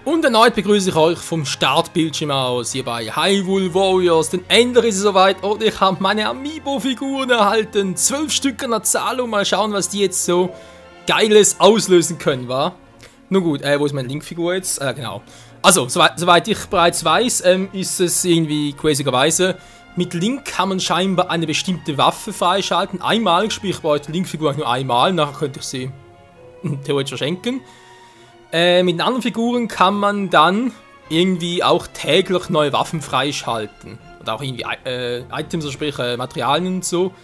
Und erneut begrüße ich euch vom Startbildschirm aus, hier bei Hyrule Warriors, denn endlich ist es soweit und ich habe meine Amiibo-Figuren erhalten, 12 Stück an der Zahl und mal schauen, was die jetzt so Geiles auslösen können, wa? Nun gut, wo ist meine Link-Figur jetzt? Genau. Also, soweit ich bereits weiß, ist es irgendwie crazyerweise, mit Link kann man scheinbar eine bestimmte Waffe freischalten, einmalig, sprich ich brauche die Link-Figur nur einmal, nachher könnte ich sie theoretisch verschenken. Mit den anderen Figuren kann man dann irgendwie auch täglich neue Waffen freischalten. Und auch irgendwie Items, also sprich Materialien und so.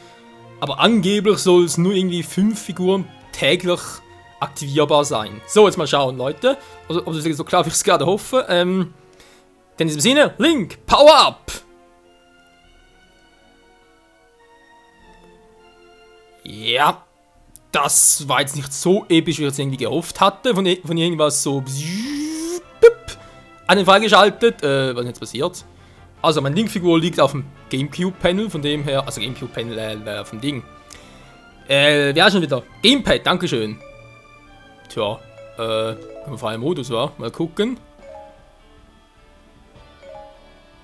Aber angeblich soll es nur irgendwie 5 Figuren täglich aktivierbar sein. So, jetzt mal schauen, Leute. Also, ob das so klar, wie ich es gerade hoffe. Denn in diesem Sinne, Link, Power Up! Ja. Das war jetzt nicht so episch, wie ich es irgendwie gehofft hatte. Von irgendwas so an den Fall geschaltet. Was ist jetzt passiert? Also, meine Link-Figur liegt auf dem Gamecube-Panel, von dem her. Also, Gamecube-Panel vom Ding. Wie heißt schon wieder? Gamepad, dankeschön. Tja, freier Modus, wa? Mal gucken.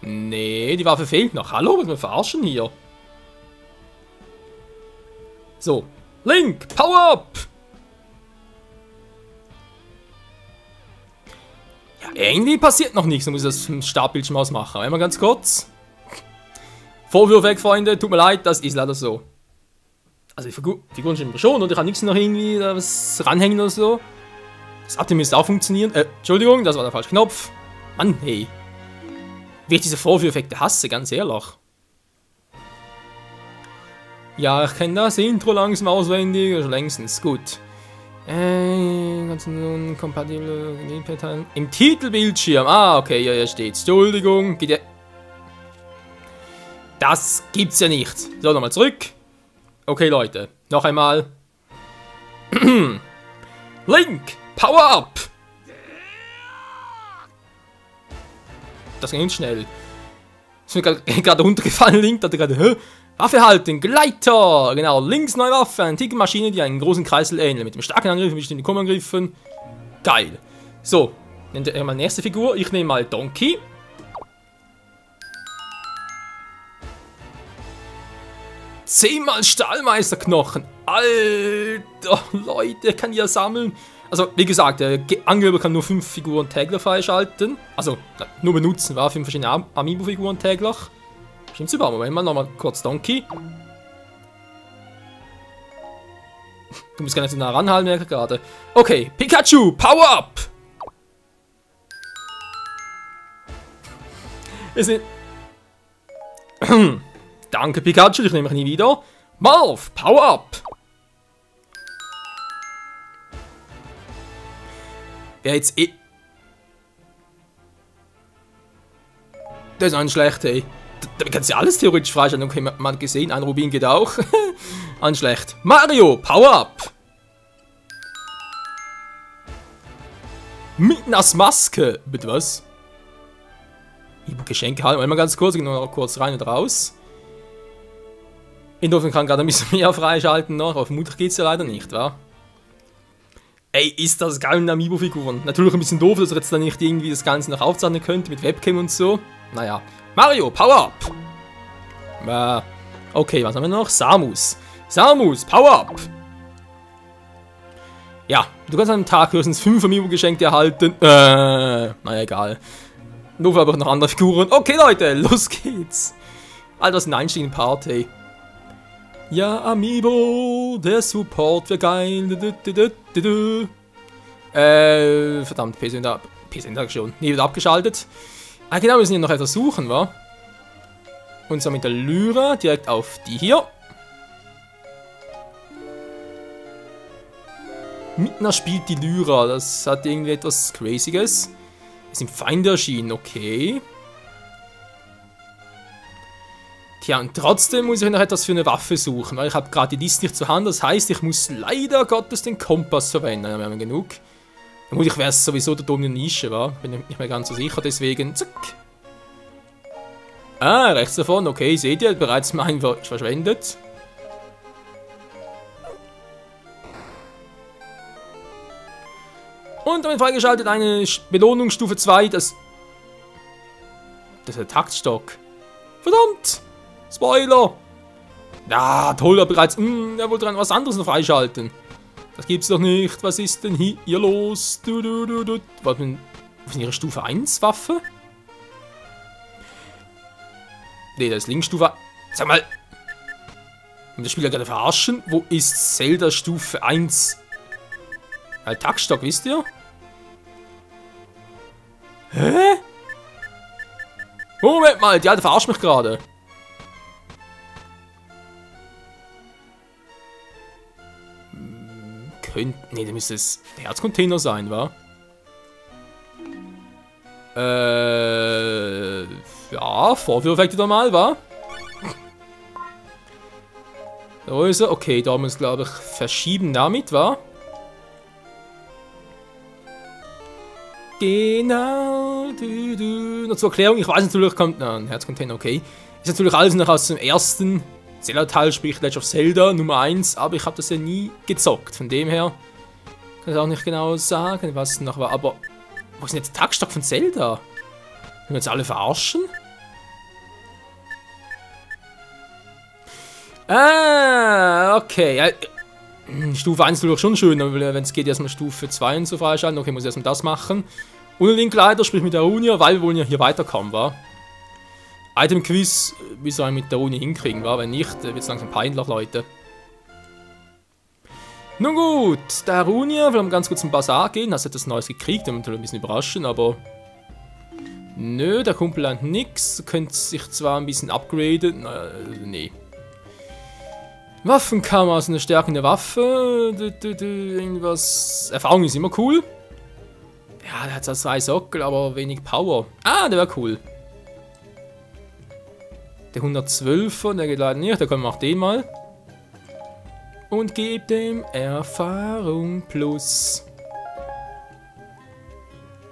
Nee, die Waffe fehlt noch. Hallo, was wir verarschen hier? So. Link, Power Up! Ja, irgendwie passiert noch nichts. Dann muss ich das vom Startbildschirm aus machen. Einmal ganz kurz. Vorwürfe weg, Freunde. Tut mir leid, das ist leider so. Also die Figuren stimmen schon und ich kann nichts noch irgendwie was ranhängen oder so. Das Update müsste auch funktionieren. Entschuldigung, das war der falsche Knopf. Mann, hey. Wie ich diese Vorführeffekte hasse, ganz ehrlich. Ja, ich kenne das Intro langsam auswendig, schon längstens. Gut. Ganz nun kompatible Gamepad im Titelbildschirm. Ah, okay, ja, hier steht's. Entschuldigung. Das gibt's ja nicht. So, nochmal zurück. Okay, Leute. Noch einmal. Link, Power Up! Das ging schnell. Ist mir gerade runtergefallen, Link, da hat er gerade, Waffe halten, Gleiter! Genau, links neue Waffe, eine antike Maschine, die einen großen Kreisel ähnelt. Mit dem starken Angriff, mit den Kommangriffen. Geil. So, nehmt ihr mal nächste Figur. Ich nehme mal Donkey. Zehnmal Stahlmeisterknochen. Alter, Leute, kann die ja sammeln. Also, wie gesagt, der Angeber kann nur 5 Figuren täglich freischalten. Also, nur benutzen, war 5 verschiedene Amiibo-Figuren täglich. Stimmt super, Moment mal, nochmal kurz Donkey. Du musst gar nicht so nah ranhalten, merke gerade. Okay, Pikachu, Power Up! Danke, Pikachu, ich nehme mich nie wieder. Marv, Power Up! Wer jetzt das ist ein schlecht, ey. Da kannst du ja alles theoretisch freischalten. Okay, man hat gesehen, ein Rubin geht auch. Ein schlecht. Mario, Power Up! Midnas Maske. Mit was? Geschenke halten. Einmal ganz kurz, ich gehe noch kurz rein und raus. Insofern kann gerade ein bisschen mehr freischalten noch, aber vermutlich geht es ja leider nicht, wa? Ey, ist das geil mit Amiibo-Figuren. Natürlich ein bisschen doof, dass ihr jetzt dann nicht irgendwie das Ganze noch aufzeichnen könnt mit Webcam und so. Naja. Mario, Power Up! Okay, was haben wir noch? Samus. Samus, Power Up! Ja, du kannst an einem Tag höchstens 5 Amiibo-Geschenke erhalten. Naja, egal. Nur aber noch andere Figuren. Okay, Leute, los geht's. Alter, das ist ein Einstieg in Party. Ja, Amiibo, der Support wäre geil. Verdammt, PC-Interaktion. Nie wieder abgeschaltet. Ah, genau, wir müssen hier noch etwas suchen, wa? Und zwar mit der Lyra direkt auf die hier. Midna spielt die Lyra, das hat irgendwie etwas Crazyes. Ist im Feinde erschienen, okay. Tja, und trotzdem muss ich noch etwas für eine Waffe suchen, weil ich habe gerade die Liste nicht zur Hand. Das heißt, ich muss leider Gottes den Kompass verwenden. Ja, wir haben genug. Vermutlich wäre es sowieso der dumme Nische, wa? Bin ich nicht mehr ganz so sicher, deswegen zack. Ah, rechts davon, okay, seht ihr, bereits mein verschwendet. Und damit freigeschaltet eine Belohnung Stufe 2, das ist der Taktstock. Verdammt! Spoiler! Ja, toll, aber bereits. Er wollte dann was anderes noch freischalten. Das gibt's doch nicht. Was ist denn hier los? Was ist ihre Stufe 1 Waffe? Ne, das ist Linkstufe. Sag mal. Das Spieler gerade verarschen. Wo ist Zelda Stufe 1? Taktstock, wisst ihr? Hä? Moment mal, die Alte verarscht mich gerade. Ne, da müsste es der Herzcontainer sein, wa? Ja, Vorführeffekt wieder mal, wa? Da ist er. Okay, da muss glaube ich verschieben damit, wa? Genau. Noch zur Erklärung, ich weiß natürlich, kommt ein Herzcontainer, okay. Ist natürlich alles noch aus dem ersten Zelda-Teil, sprich Legend of Zelda Nummer 1, aber ich habe das ja nie gezockt. Von dem her kann ich auch nicht genau sagen, was noch war. Aber wo ist denn jetzt der Taktstock von Zelda? Wollen wir jetzt alle verarschen? Ah, okay. Ja, Stufe 1 ist natürlich schon schön, aber wenn es geht, erstmal Stufe 2 und so freischalten. Okay, muss ich erstmal das machen. Ohne Linkleiter, sprich mit Darunia, weil wir wollen ja hier weiterkommen, wa? Item-Quiz müssen wir mit Darunia hinkriegen, wa? Wenn nicht, wird es langsam peinlich, Leute. Nun gut, Darunia, wir haben ganz kurz zum Bazar gehen, hast etwas Neues gekriegt, damit wir ein bisschen überraschen, aber... Nö, der Kumpel hat nix, könnte sich zwar ein bisschen upgraden, nee. Waffenkammer, also eine stärkende Waffe, irgendwas... Erfahrung ist immer cool. Ja, der hat zwar 2 Sockel, aber wenig Power. Ah, der wäre cool. Der 112er, der geht leider nicht, da können wir auch den mal. Und gebt dem Erfahrung plus.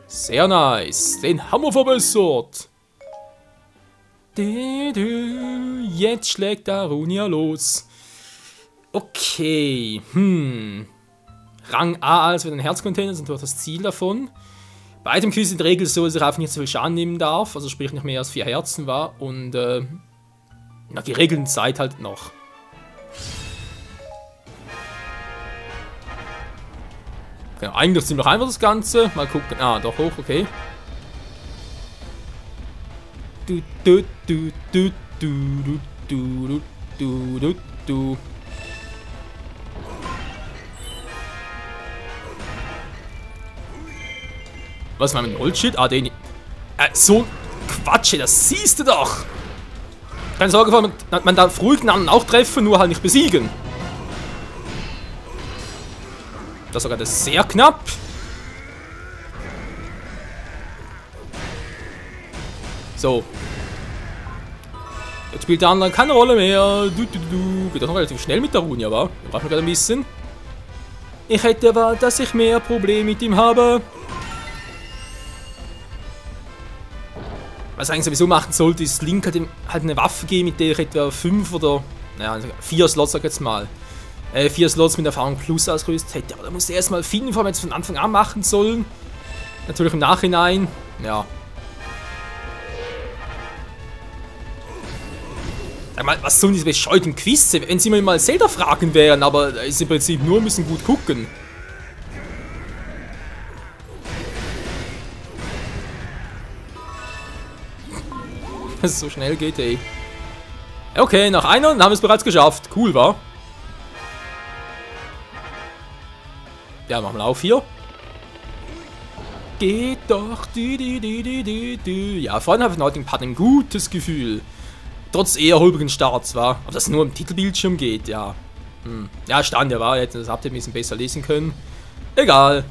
Sehr nice. Den haben wir verbessert. Jetzt schlägt Darunia los. Okay. Rang A als für den Herzcontainer sind doch das Ziel davon. Bei dem Quiz in der Regel so, dass er einfach nicht so viel Schaden nehmen darf. Also sprich nicht mehr als 4 Herzen war. Und in der geregelten Zeit halt noch. Genau, eigentlich ziemlich einfach das Ganze. Mal gucken. Ah, doch hoch, okay. Was war mit dem Oldshit? Ah, den. So Quatsch, das siehst du doch! Keine Sorge, man darf ruhig einen anderen auch treffen, nur halt nicht besiegen. Das ist sogar das sehr knapp. So. Jetzt spielt der andere keine Rolle mehr. Geht doch noch relativ schnell mit der Darunia, wa? Braucht man gerade ein bisschen. Ich hätte aber, dass ich mehr Probleme mit ihm habe. Was ich eigentlich sowieso machen sollte, ist Link halt eine Waffe geben, mit der ich etwa 5 oder, naja, 4 Slots, sag ich jetzt mal. 4 Slots mit Erfahrung plus ausgerüstet hätte. Aber da musste er erstmal finden, bevor wir jetzt von Anfang an machen sollen. Natürlich im Nachhinein, ja. Sag mal, was sollen diese bescheuerten Quizze? Wenn sie mir mal Zelda-Fragen wären, aber da ist im Prinzip nur, müssen gut gucken. Dass es so schnell geht, ey. Okay, nach einer haben wir es bereits geschafft. Cool, wa? Ja, machen wir auf hier. Geht doch. Ja, vorhin habe ich heute ein gutes Gefühl. Trotz eher holprigen Starts, war. Ob das nur im Titelbildschirm geht, ja. Ja, stand ja, war. Jetzt das Update ein bisschen besser lesen können. Egal.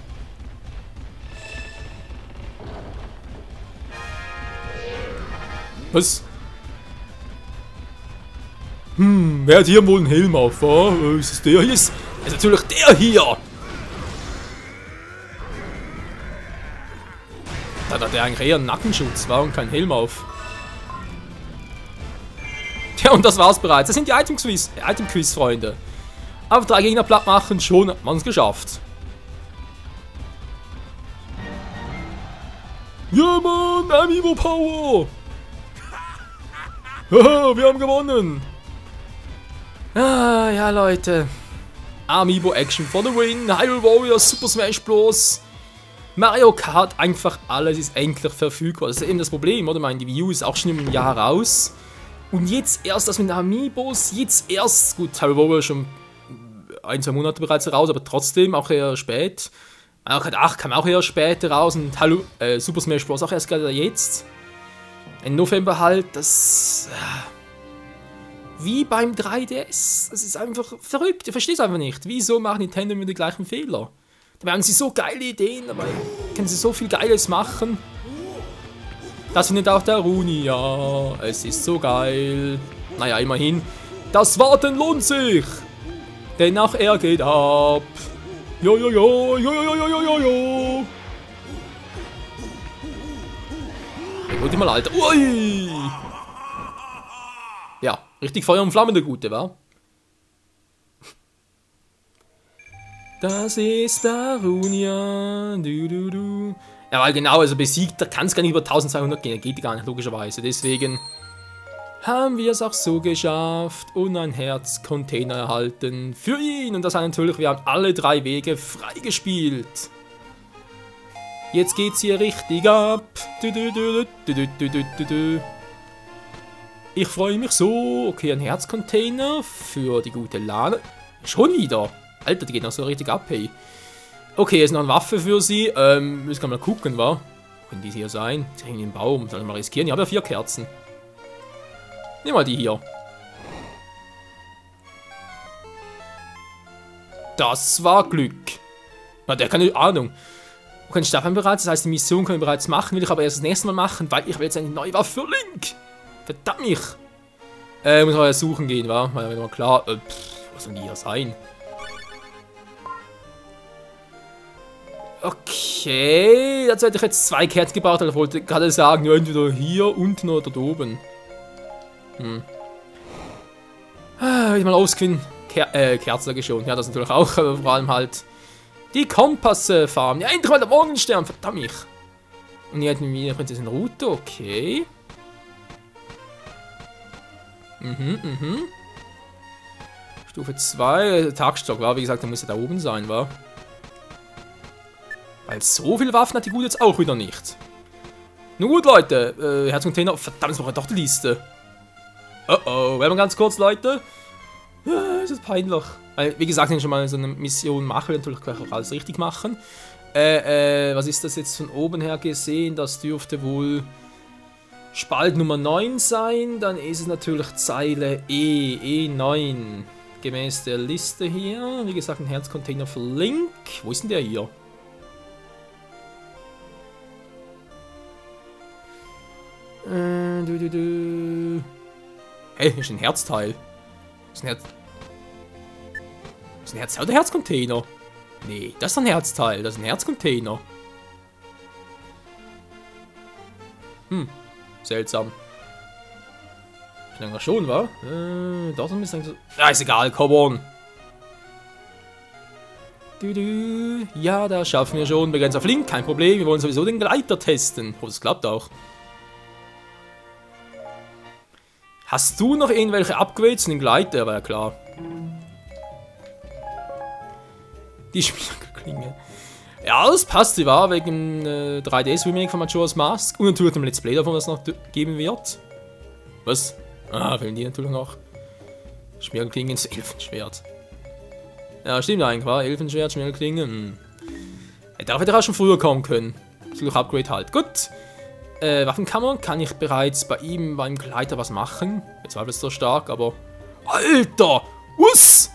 Was? Wer hat hier wohl einen Helm auf, wa? Ist es der hier? Ist natürlich der hier! Da hat der eigentlich eher einen Nackenschutz, war, und kein Helm auf. Ja, und das war's bereits. Das sind die Item-Quiz, Freunde. Aber 3 Gegner platt machen, schon hat man es geschafft. Ja, Mann, Amiibo Power! Haha, wir haben gewonnen! Ah, ja, Leute. Amiibo Action for the win. Hyrule Warriors, Super Smash Bros. Mario Kart, einfach alles ist endlich verfügbar. Das ist eben das Problem, oder? Ich meine, die Wii U ist auch schon im Jahr raus. Und jetzt erst das mit den Amiibos, jetzt erst, gut, Hyrule Warriors schon 1-2 Monate bereits raus, aber trotzdem auch eher spät. Mario Kart 8 kam auch eher später raus und Super Smash Bros. Auch erst gerade jetzt. Im November halt, das... Wie beim 3DS. Das ist einfach verrückt. Ich verstehe es einfach nicht. Wieso macht Nintendo immer die gleichen Fehler? Da haben sie so geile Ideen, aber können sie so viel Geiles machen. Das findet auch der Runi, ja. Es ist so geil. Naja, immerhin. Das Warten lohnt sich. Denn auch er geht ab. Jo, jo, jo, jo, jo, jo, jo, jo, jo. Gut, mal, Alter. Ui. Ja, richtig Feuer und Flamme, der Gute, wa? Das ist der Runia. Du, du, du. Ja, weil genau, also besiegt, da kann es gar nicht über 1200 gehen. Geht gar nicht, logischerweise. Deswegen haben wir es auch so geschafft und ein Herzcontainer erhalten für ihn. Und das heißt natürlich, wir haben alle 3 Wege freigespielt. Jetzt geht's hier richtig ab. Ich freue mich so. Okay, ein Herzcontainer für die gute Lana. Schon wieder. Alter, die geht noch so richtig ab, hey. Okay, jetzt noch eine Waffe für sie. Müssen wir mal gucken, wa? Wo können die hier sein? Sie hängen im Baum. Sollen wir mal riskieren? Ich habe ja 4 Kerzen. Nimm mal die hier. Das war Glück. Na, der hat keine Ahnung. Okay, Stefan bereits. Das heißt, die Mission können wir bereits machen. Will ich aber erst das nächste Mal machen, weil ich will jetzt eine neue Waffe für Link. Verdammt mich. Muss mal suchen gehen, wa? Mal wieder mal klar. Was soll die hier sein? Okay, dazu hätte ich jetzt 2 Kerzen gebraucht, aber ich wollte gerade sagen, entweder hier, unten oder dort oben. Ich mal ausgewinnen. Kerzen sage ich schon. Ja, das natürlich auch, aber vor allem halt die Kompasse farmen. Ja, endlich mal der Morgenstern, verdammt mich. Und hier hätten wir Prinzessin Route, okay. Stufe 2, Tagstock, war wie gesagt, der muss ja da oben sein, war. Weil so viele Waffen hat die gut jetzt auch wieder nicht. Nun gut, Leute. Herzcontainer. Verdammt, das war doch die Liste. Oh, werden wir ganz kurz, Leute. Das ist peinlich. Weil, wie gesagt, wenn ich schon mal so eine Mission mache, will ich natürlich gleich auch alles richtig machen. Was ist das jetzt von oben her gesehen? Das dürfte wohl Spalt Nummer 9 sein. Dann ist es natürlich Zeile E9. Gemäß der Liste hier. Wie gesagt, ein Herzcontainer für Link. Wo ist denn der hier? Hey, hier ist ein Herzteil. Das ist ein Herz. Das ist ein Herzteil oder Herzcontainer? Nee, das ist ein Herzteil. Das ist ein Herzcontainer. Seltsam. Länger schon, wa? Doch ein bisschen so. Ja, ist egal, come on. Ja, das schaffen wir schon. Begrenzt auf Link, kein Problem. Wir wollen sowieso den Gleiter testen. Oh, das klappt auch. Hast du noch irgendwelche Upgrades in den Gleiter? War ja klar. Die Spielerklinge. Ja, das passt, sie war wegen 3DS Remake von Majora's Mask und natürlich dem Let's Play davon, was es noch geben wird. Was? Ah, fehlen die natürlich noch. Schmierklingen ins Elfenschwert. Ja, stimmt eigentlich, war Elfenschwert, Schmierklingen. Hätte auch schon früher kommen können. Durch Upgrade halt. Gut. Waffenkammer kann ich bereits bei ihm beim Gleiter was machen. Jetzt war das so stark, aber... Alter! Was?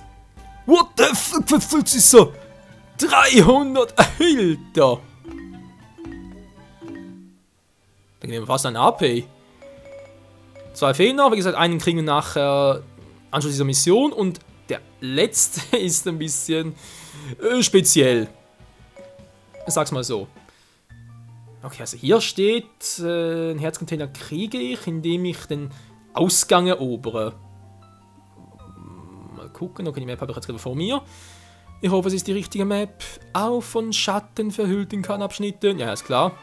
What the fuck? Was ist so? 300! Alter! Dann nehmen wir fast ein AP. 2 fehlen noch. Wie gesagt, einen kriegen wir nachher Anschluss dieser Mission. Und der letzte ist ein bisschen speziell. Ich sag's mal so. Okay, also hier steht, ein Herzcontainer kriege ich, indem ich den Ausgang erobere. Mal gucken, okay, die Map habe ich jetzt gerade vor mir. Ich hoffe, es ist die richtige Map. Auch von Schatten verhüllt in Kernabschnitten. Ja, ist klar.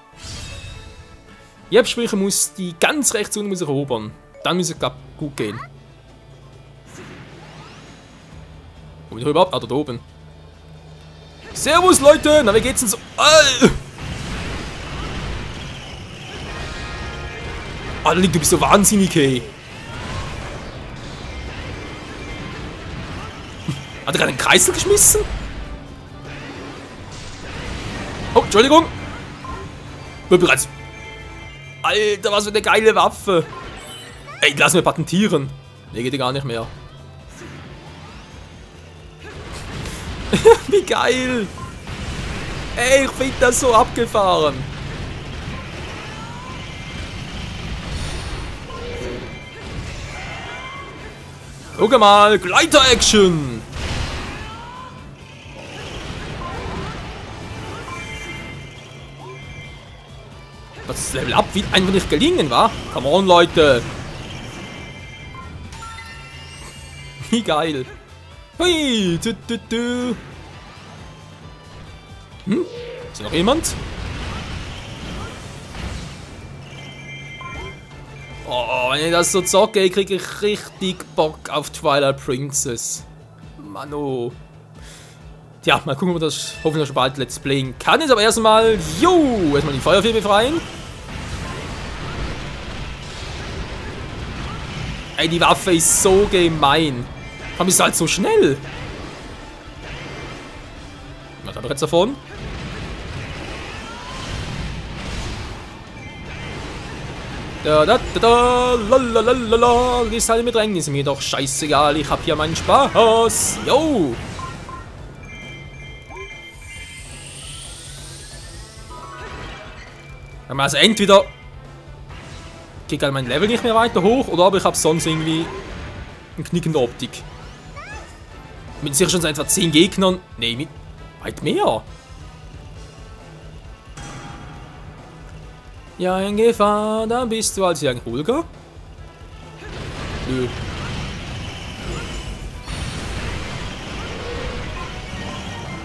Jetzt sprich, ich muss die ganz rechts unten erobern. Dann muss es gut gehen. Wo bin ich überhaupt? Ah, da oben. Servus, Leute! Na, wie geht's denn so? Alter, du bist so wahnsinnig, ey. Hat er gerade einen Kreisel geschmissen? Oh, Entschuldigung. Bin bereits. Alter, was für eine geile Waffe. Ey, lass mir patentieren. Nee, geht ja gar nicht mehr. Wie geil. Ey, ich finde das so abgefahren. Guck mal, Gleiter-Action. Das Level Up wird einfach nicht gelingen, wa? Come on, Leute. Wie geil. Hui, Ist hier noch jemand? Oh, wenn ich das so zocke, kriege ich richtig Bock auf Twilight Princess. Mano. Tja, mal gucken, ob wir das hoffentlich schon bald Let's Playen kann. Jetzt aber erstmal, erstmal die Feuerwehr befreien. Ey, die Waffe ist so gemein. Warum ist sie halt so schnell? Was hat er jetzt davon? Lalalala, ist halt im Bedrängnis, mir doch scheißegal, ich hab hier meinen Spaß. Yo! Also entweder geht halt mein Level nicht mehr weiter hoch, oder aber ich habe sonst irgendwie einen Knick in der Optik. Mit sicher schon seit etwa 10 Gegnern. Nee, mit weit mehr. Ja, in Gefahr, da bist du als Jan Holger. Nö.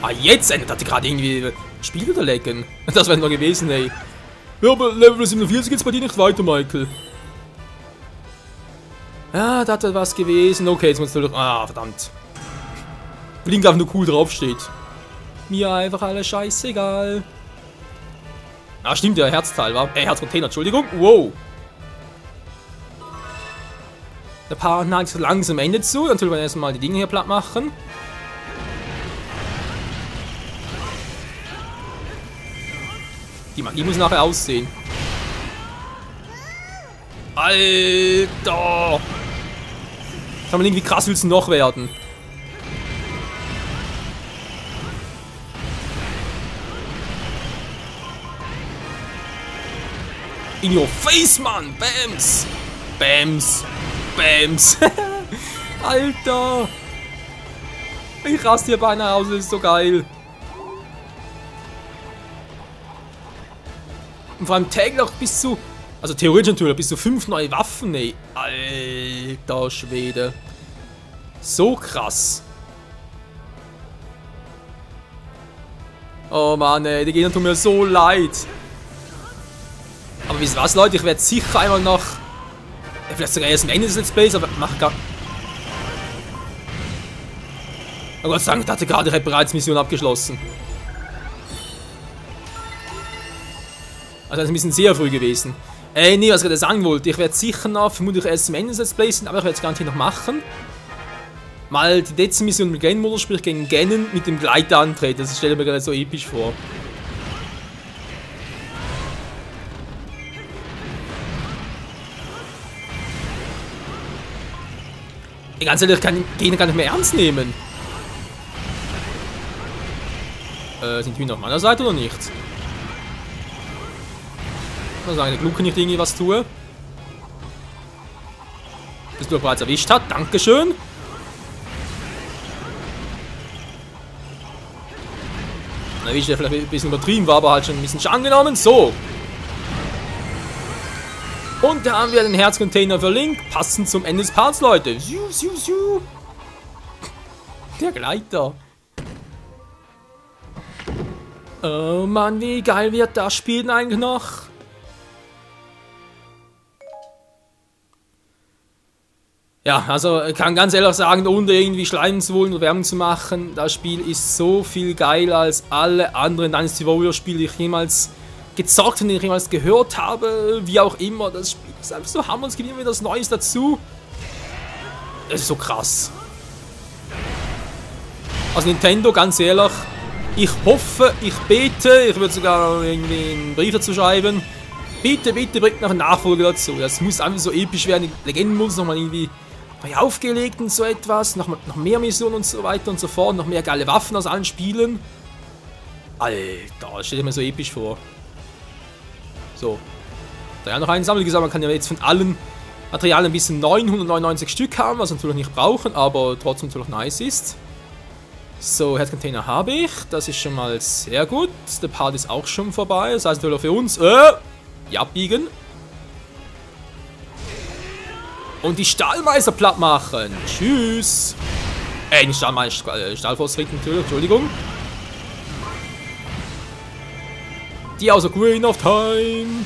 Ah, jetzt endet hatte gerade irgendwie Spiel wieder lecken. Das wäre noch gewesen, ey. Ja, aber Level 47 geht's bei dir nicht weiter, Michael. Ja, da hat was gewesen. Okay, jetzt muss du doch. Ah, verdammt. Blink einfach nur cool draufsteht. Mir einfach alles scheißegal. Ah, stimmt, der Herzteil war. Herzcontainer, Entschuldigung. Wow. Der Paar neigt so langsam Ende zu. Dann tun wir erstmal die Dinge hier platt machen. Die Magie muss nachher aussehen. Alter! Schau mal, wie krass willst du noch werden? In your face, Mann! Bams! Bams! Bams! Alter! Ich raste hier beinahe aus, das ist so geil. Und vor allem täglich noch bis zu, also theoretisch natürlich bis zu 5 neue Waffen, ey. Alter Schwede. So krass. Oh Mann, ey, die Gegner tun mir so leid. Aber wisst ihr was, Leute, ich werde sicher einmal noch, vielleicht sogar erst am Ende des Let's Plays, aber mach gar... Oh Gott sei Dank, ich hatte gerade, ich hätte bereits Mission abgeschlossen. Also das ist ein bisschen sehr früh gewesen. Nee, was ich gerade sagen wollte, ich werde sicher noch, vermutlich erst am Ende des Let's Plays, aber ich werde es garantiert noch machen. Mal die letzte Mission mit Ganon-Modus, sprich gegen Ganon mit dem Gleiter antreten, das stelle ich mir gerade so episch vor. Ganz ehrlich, ich kann den Gegner gar nicht mehr ernst nehmen. Sind die noch auf meiner Seite oder nicht? Ich muss sagen, der Glucke nicht irgendwie was tue. Bis du bereits erwischt hat. Dankeschön. Erwischt, der vielleicht ein bisschen übertrieben war, aber halt schon ein bisschen Schaden genommen. So. Und da haben wir den Herzcontainer für Link, passend zum Ende des Parts, Leute. Der Gleiter. Oh Mann, wie geil wird das Spiel eigentlich noch? Ja, also ich kann ganz ehrlich sagen, ohne irgendwie schleimen zu wollen oder Werbung zu machen, das Spiel ist so viel geiler als alle anderen Dynasty Warriors Spiele, die ich jemals gezockt und die ich jemals gehört habe, wie auch immer. Das Spiel ist einfach so hammer, es gibt immer wieder was Neues dazu. Das ist so krass. Also Nintendo, ganz ehrlich, ich hoffe, ich bete, ich würde sogar irgendwie einen Brief dazu schreiben. Bitte, bitte bringt noch einen Nachfolger dazu. Das muss einfach so episch werden. Die Legenden muss nochmal irgendwie neu aufgelegt und so etwas. Noch mehr Missionen und so weiter und so fort. Noch mehr geile Waffen aus allen Spielen. Alter, das stelle ich mir so episch vor. So. Da ja noch einsammeln. Wie gesagt, man kann ja jetzt von allen Materialien bis 999 Stück haben, was wir natürlich nicht brauchen, aber trotzdem natürlich nice ist. So, Herzcontainer habe ich. Das ist schon mal sehr gut. Der Part ist auch schon vorbei. Das heißt natürlich für uns, ja, abbiegen. Und die Stahlmeister platt machen. Tschüss. Nicht Stahlmeister, Stahlphosphid natürlich, Entschuldigung. Die außer Green of Time.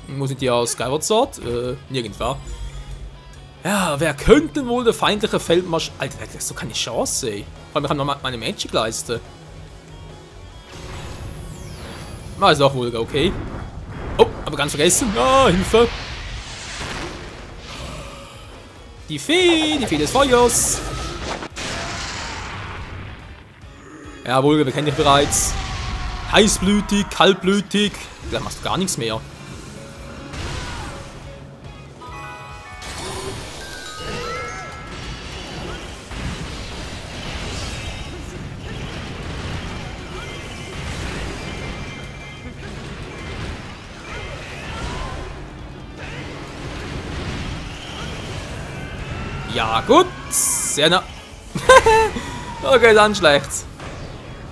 Wo sind die aus Skyward Sword? Nirgendwo. Ja, wer könnte denn wohl der feindliche Feldmarsch... Alter, das ist doch keine Chance, ey. Vor allem, wir haben noch meine Magic-Leiste. War es auch wohl, okay. Oh, aber ganz vergessen. Ah, Hilfe. Die Fee des Feuers. Ja, Vulga, wir kennen dich bereits. Heißblütig, kaltblütig. Da machst du gar nichts mehr. Ja, gut. Sehr nah. Okay, dann schlecht.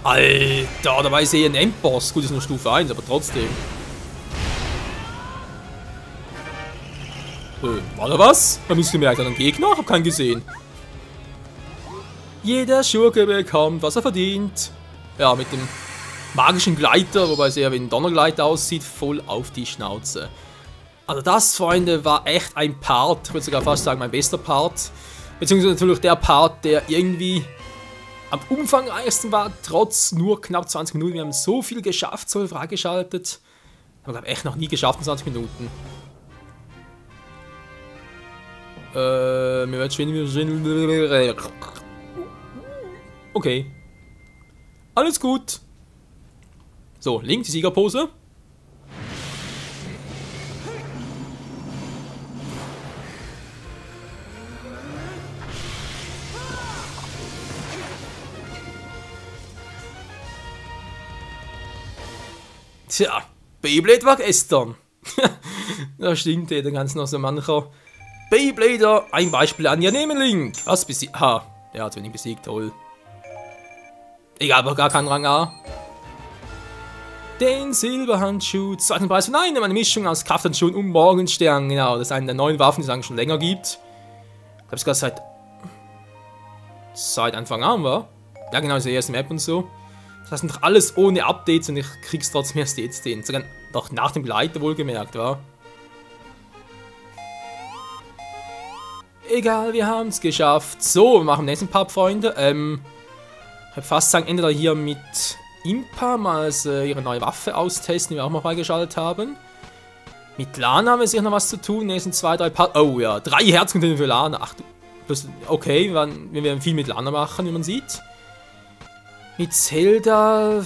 Alter, dabei sehe ich einen Endboss. Gut, ist nur Stufe 1, aber trotzdem. War da was? Man muss gemerkt, einen Gegner? Hab keinen gesehen. Jeder Schurke bekommt, was er verdient. Ja, mit dem magischen Gleiter, wobei es eher wie ein Donnergleiter aussieht, voll auf die Schnauze. Also das, Freunde, war echt ein Part, ich würde sogar fast sagen, mein bester Part. Beziehungsweise natürlich der Part, der irgendwie am umfangreichsten war, trotz nur knapp 20 Minuten. Wir haben so viel geschafft, so viel freigeschaltet. Haben wir, glaube ich, echt noch nie geschafft in 20 Minuten. Okay. Alles gut. So, Link, die Siegerpose. Tja, Beyblade war gestern. Das stimmt, da ganz noch so mancher Beyblader. Ein Beispiel an ihr nehmen, Link. Was besiegt? Ha, der hat wenig besiegt, toll. Egal, aber gar keinen Rang A. Den Silberhandschuh. Zweiten Preis von einem, eine Mischung aus Krafthandschuhen und Morgenstern. Genau, das ist eine der neuen Waffen, die es eigentlich schon länger gibt. Ich glaube, es gerade seit Anfang an war. Ja, genau, diese erste Map und so. Das heißt noch alles ohne Updates und ich krieg's trotzdem erst jetzt den. Sogar noch nach dem Gleiter wohlgemerkt, war. Egal, wir haben es geschafft. So, wir machen den nächsten Part, Freunde. Ich würde fast sagen, entweder hier mit Impa mal ihre neue Waffe austesten, die wir auch mal freigeschaltet haben. Mit Lana haben wir sicher noch was zu tun. In den nächsten 2, 3 Part. Oh ja, 3 Herzcontainer für Lana. Ach du. Okay, wir werden viel mit Lana machen, wie man sieht. Mit Zelda,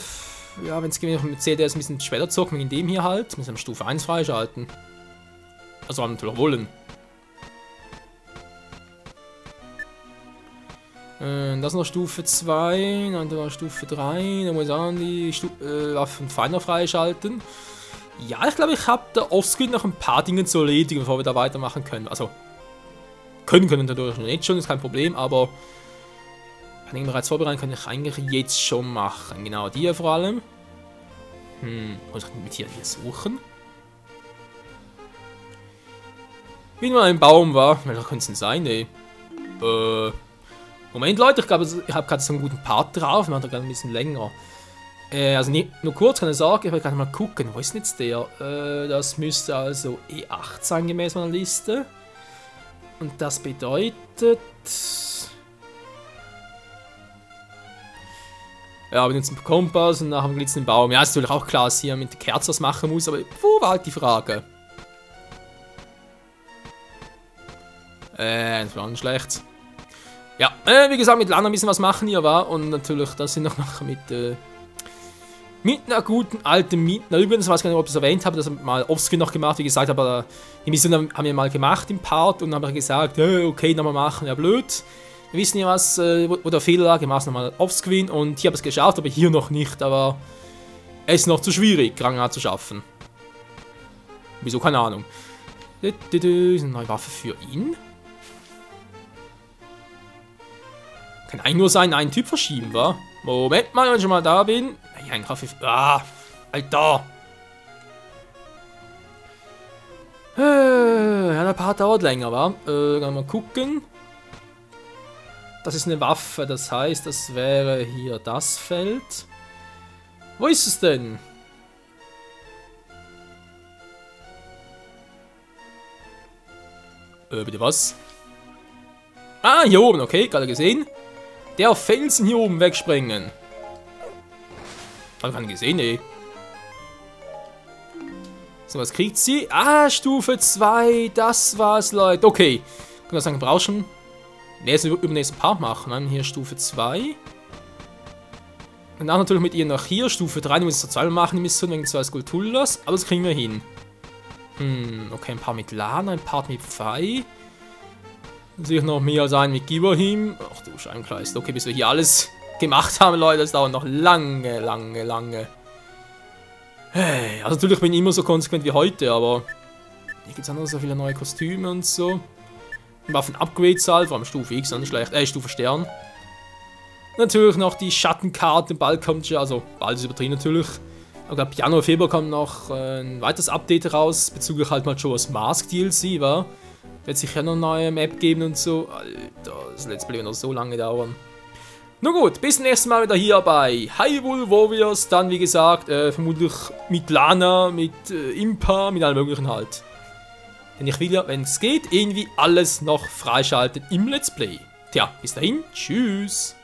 ja, wenn es mit Zelda ist, ein bisschen später zocken, wegen dem hier halt. Müssen wir Stufe 1 freischalten. Also, wir natürlich wollen. Das ist noch Stufe 2, dann war Stufe 3, dann muss ich auch die Waffen feiner freischalten. Ja, ich glaube, ich habe da offscreen noch ein paar Dinge zu erledigen, bevor wir da weitermachen können. Also, können natürlich nicht schon, ist kein Problem, aber kann ich bereits vorbereiten, kann ich eigentlich jetzt schon machen. Genau, die hier vor allem. Muss ich mit hier suchen? Wie nur ein Baum war. Welcher könnte es denn sein, ey? Moment, Leute, ich glaube, ich habe gerade so einen guten Part drauf. Macht er gerade ein bisschen länger. Also nicht nur kurz, keine Sorge, ich will gerade mal gucken. Wo ist denn jetzt der? Das müsste also E8 sein, gemäß meiner Liste. Und das bedeutet... Ja, wir nutzen den Kompass und nachher haben wir jetzt den Baum. Ja, ist natürlich auch klar, dass hier mit der Kerze was machen muss, aber wo war halt die Frage? Das war nicht schlecht. Ja, wie gesagt, mit Lana ein bisschen was machen hier, war. Und natürlich, das sind noch nachher mit einer guten alten Mietner. Übrigens, ich weiß gar nicht, ob ich es erwähnt habe, das habe ich mal offscreen noch gemacht, wie gesagt, aber die Mission haben wir mal gemacht im Part und haben gesagt, okay, nochmal machen, ja blöd. Wir wissen ja was, wo der Fehler lag, wir machen es nochmal offscreen und hier habe ich es geschafft, aber hier noch nicht, aber es ist noch zu schwierig, Rang A zu schaffen. Wieso, keine Ahnung. Ist eine neue Waffe für ihn? Kann eigentlich nur sein, einen Typ verschieben, wa? Moment mal, wenn ich schon mal da bin. Ja, ein Kaffee. Ah, Alter. Ja, der Part dauert länger, wa? Mal gucken. Das ist eine Waffe, das heißt, das wäre hier das Feld. Wo ist es denn? Bitte was? Ah, hier oben, okay, gerade gesehen. Der Felsen hier oben wegspringen. Hab ich gar nicht gesehen, ey. So, was kriegt sie? Ah, Stufe 2. Das war's, Leute. Okay. Können wir sagen, wir brauchen über den nächsten Part machen. Dann hier Stufe 2. Und dann natürlich mit ihr nach hier. Stufe 3. Die müssen wir zweimal machen, die Mission wegen 2 Skulltulas. Aber das kriegen wir hin. Okay, ein paar mit Lana, ein paar mit Pfei. Sicher noch mehr als ein mit Giverhim. Ach du Scheibenkleist. Okay, bis wir hier alles gemacht haben, Leute. Das dauert noch lange. Hey, also natürlich bin ich immer so konsequent wie heute, aber hier gibt es auch noch so viele neue Kostüme und so. Waffen-Upgrades halt, vor allem Stufe X, nicht schlecht. Stufe Stern. Natürlich noch die Schattenkarte, bald kommt schon, also bald ist übertrieben natürlich. Aber ab Januar, Februar kommt noch ein weiteres Update raus, bezüglich halt mal Majora's Mask DLC, war. Wird sicher noch eine neue Map geben und so. Alter, das Let's Play wird noch so lange dauern. Nun gut, bis zum nächsten Mal wieder hier bei Hyrule Warriors. Dann, wie gesagt, vermutlich mit Lana, mit Impa, mit allem möglichen halt. Denn ich will ja, wenn es geht, irgendwie alles noch freischalten im Let's Play. Tja, bis dahin, tschüss.